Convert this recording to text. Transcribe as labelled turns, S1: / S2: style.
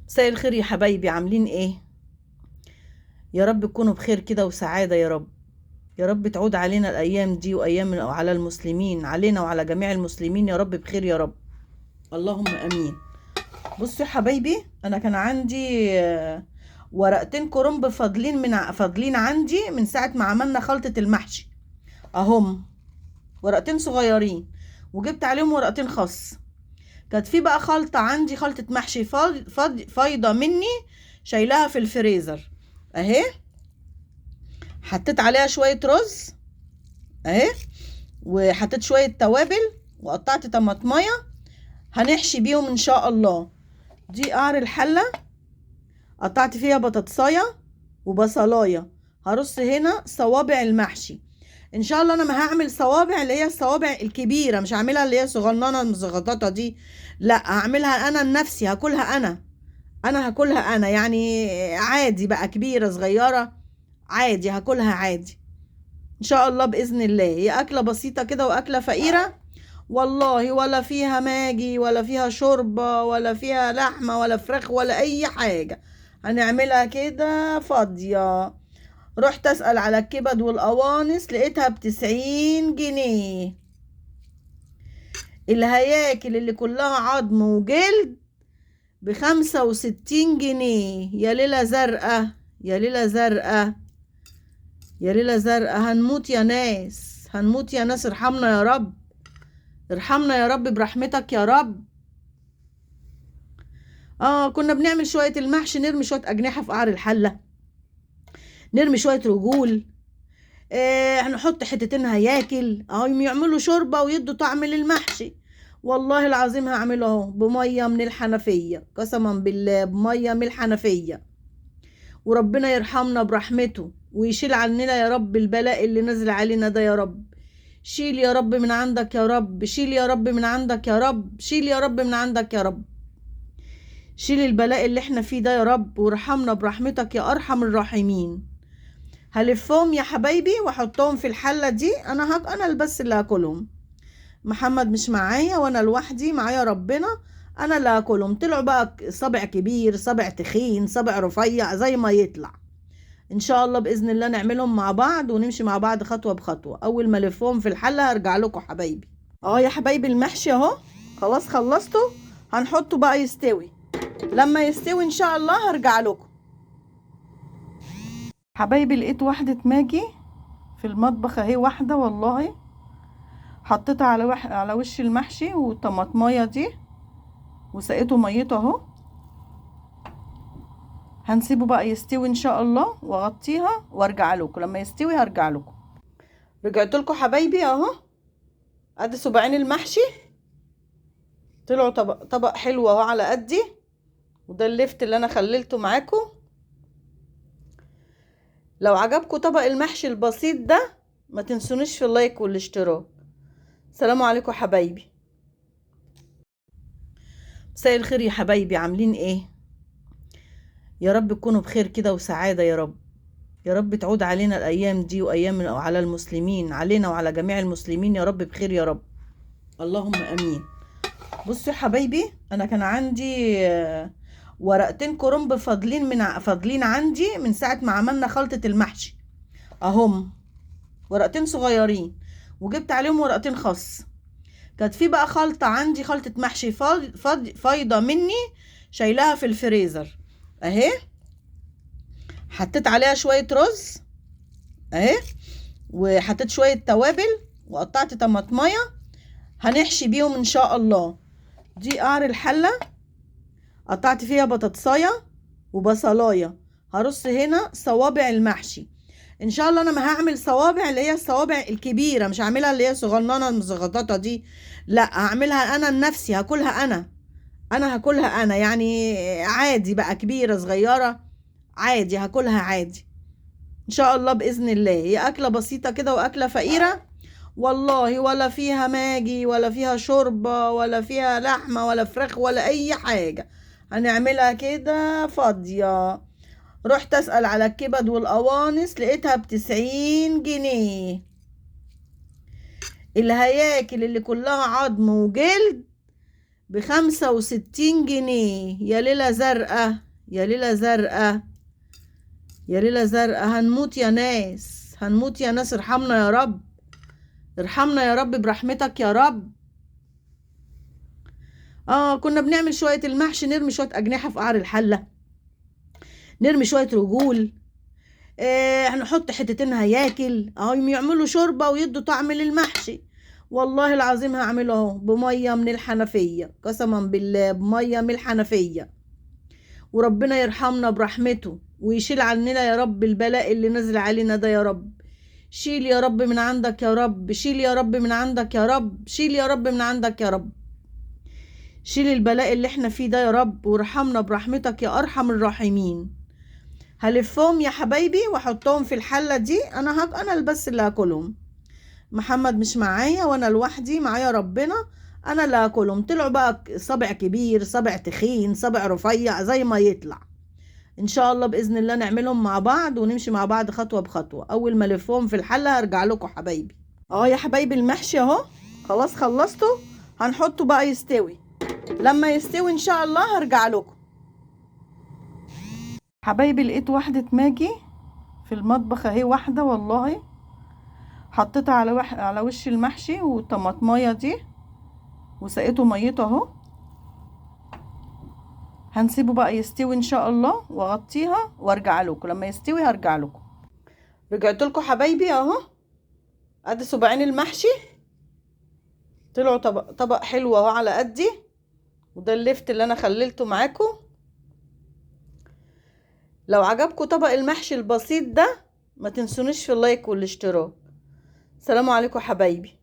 S1: مساء الخير يا حبايبي، عاملين ايه؟ يا رب تكونوا بخير كده وسعادة يا رب. يا رب تعود علينا الأيام دي وأيام على المسلمين، علينا وعلى جميع المسلمين يا رب بخير يا رب. اللهم أمين. بصوا يا حبايبي، أنا كان عندي ورقتين كرنب فاضلين عندي من ساعة ما عملنا خلطة المحشي أهم. ورقتين صغيرين وجبت عليهم ورقتين خس. كانت في بقى خلطة عندي، خلطة محشي فايضة مني، شايلاها في الفريزر اهي. حطيت عليها شوية رز اهي، وحطيت شوية توابل، وقطعت طماطمية هنحشي بيهم ان شاء الله. دي قعر الحلة، قطعت فيها بطاطساية وبصلاية. هرص هنا صوابع المحشي ان شاء الله. انا ما هعمل صوابع اللي هي الصوابع الكبيرة، مش هعملها اللي هي صغننة المزغططة دي، لا هعملها انا لنفسي، هاكلها انا هاكلها انا يعني، عادي بقى كبيرة صغيرة عادي هاكلها عادي ان شاء الله باذن الله. هي اكله بسيطه كده واكله فقيره والله، ولا فيها ماجي ولا فيها شوربه ولا فيها لحمه ولا فراخ ولا اي حاجه. هنعملها كده فاضيه. رحت اسال على الكبد والقوانص لقيتها ب90 جنيه. الهياكل اللي كلها عظم وجلد ب65 جنيه. يا ليلة زرقاء يا ليلة زرقاء يا ليلة زرقاء، هنموت يا ناس، هنموت يا ناس. ارحمنا يا رب، ارحمنا يا رب برحمتك يا رب. كنا بنعمل شوية المحشي، نرمي شوية أجنحة في قعر الحلة، نرمي شوية رجول، هنحط حتتين هياكل اهو يعملوا شوربة ويدوا طعم للمحشي. والله العظيم هعمله اهو بمية من الحنفية، قسما بالله بمية من الحنفية. وربنا يرحمنا برحمته ويشيل عننا يا رب البلاء اللي نزل علينا ده يا رب. شيل يا رب من عندك يا رب، شيل يا رب من عندك يا رب، شيل يا رب من عندك يا رب. شيل البلاء اللي احنا فيه ده يا رب، وارحمنا برحمتك يا ارحم الراحمين. هلفهم يا حبايبي واحطهم في الحلة دي. انا بس اللي هاكلهم. محمد مش معايا وانا لوحدي، معايا ربنا. انا اللي هاكلهم. طلعوا بقى صابع كبير، صابع تخين، صابع رفيع، زي ما يطلع ان شاء الله باذن الله. نعملهم مع بعض ونمشي مع بعض خطوه بخطوه. اول ما الفهم في الحله هرجع لكم حبايبي. يا حبايبي المحشي اهو خلاص خلصته. هنحطه بقى يستوي. لما يستوي ان شاء الله هرجع لكم حبايبي. لقيت واحده ماجي في المطبخ اهي، واحده والله. حطيتها على وش المحشي والطماطمايه دي، وسقيته ميته اهو. هنسيبه بقى يستوي ان شاء الله، واغطيها وارجع لكم. لما يستوي هرجع لكم. رجعت لكم حبايبي اهو. ادي صباعين المحشي طلعوا طبق حلو اهو على قدي. وده اللفت اللي انا خللته معاكم. لو عجبكم طبق المحشي البسيط ده ما تنسونيش في اللايك والاشتراك. سلام عليكم حبايبي. مساء الخير يا حبايبي، عاملين ايه؟ يا رب تكونوا بخير كده وسعادة يا رب. يا رب تعود علينا الأيام دي وأيام على المسلمين، علينا وعلى جميع المسلمين يا رب بخير يا رب. اللهم أمين. بصوا يا حبايبي، أنا كان عندي ورقتين كرنب فاضلين عندي من ساعة ما عملنا خلطة المحشي أهم. ورقتين صغيرين وجبت عليهم ورقتين خس. كانت في بقى خلطة عندي، خلطة محشي فايضة مني، شايلاها في الفريزر اهي. حطيت عليها شوية رز اهي، وحطيت شوية توابل، وقطعت طماطمية هنحشي بيهم ان شاء الله. دي قعر الحلة، قطعت فيها بطاطساية وبصلاية. هرص هنا صوابع المحشي ان شاء الله. انا ما هعمل صوابع اللي هي الصوابع الكبيرة، مش هعملها اللي هي صغننة المزغططة دي، لا هعملها انا لنفسي، هاكلها انا هاكلها انا يعني، عادي بقى كبيرة صغيرة عادي هاكلها عادي ان شاء الله باذن الله. هي اكله بسيطه كده واكله فقيره والله، ولا فيها ماجي ولا فيها شوربه ولا فيها لحمه ولا فراخ ولا اي حاجه. هنعملها كده فاضيه. رحت اسال على الكبد والقوانص لقيتها ب90 جنيه. الهياكل اللي كلها عظم وجلد ب65 جنيه. يا ليلة زرقاء، يا ليلة زرقاء، يا ليلة زرقاء. هنموت يا ناس، هنموت يا ناس. ارحمنا يا رب، ارحمنا يا رب برحمتك يا رب. كنا بنعمل شوية المحشي، نرمي شوية أجنحة في قعر الحلة، نرمي شوية رجول، هنحط حتتين هياكل يعملوا شوربة ويدوا طعم للمحشي. والله العظيم هعمله اهو بمية من الحنفية، قسما بالله بمية من الحنفية. وربنا يرحمنا برحمته ويشيل عننا يا رب البلاء اللي نزل علينا ده يا رب. شيل يا رب من عندك يا رب، شيل يا رب من عندك يا رب، شيل يا رب من عندك يا رب. شيل البلاء اللي احنا فيه ده يا رب، وارحمنا برحمتك يا ارحم الراحمين. هلفهم يا حبايبي واحطهم في الحلة دي. انا بس اللي هاكلهم. محمد مش معايا وانا لوحدي، معايا ربنا. انا اللي هاكلهم. طلعوا بقى صابع كبير، صابع تخين، صابع رفيع، زي ما يطلع. ان شاء الله باذن الله نعملهم مع بعض ونمشي مع بعض خطوة بخطوة. اول ما الفهم في الحلة هرجع لكم حبايبي. يا حبايبي المحشي اهو خلاص خلصته. هنحطه بقى يستوي. لما يستوي ان شاء الله هرجع لكم. حبايبي لقيت واحدة ماجي في المطبخ اهي، واحدة والله. حطيتها على وش المحشي والطماطمايه دي، وسقيته ميته اهو. هنسيبه بقى يستوي ان شاء الله، واغطيها وارجع لكم. لما يستوي هرجع لكم. رجعت لكم حبايبي اهو. ادي صباعين المحشي طلعوا طبق حلو اهو على قدي. وده اللفت اللي انا خللته معاكم. لو عجبكم طبق المحشي البسيط ده ما تنسونيش في اللايك والاشتراك. سلام عليكم حبايبي.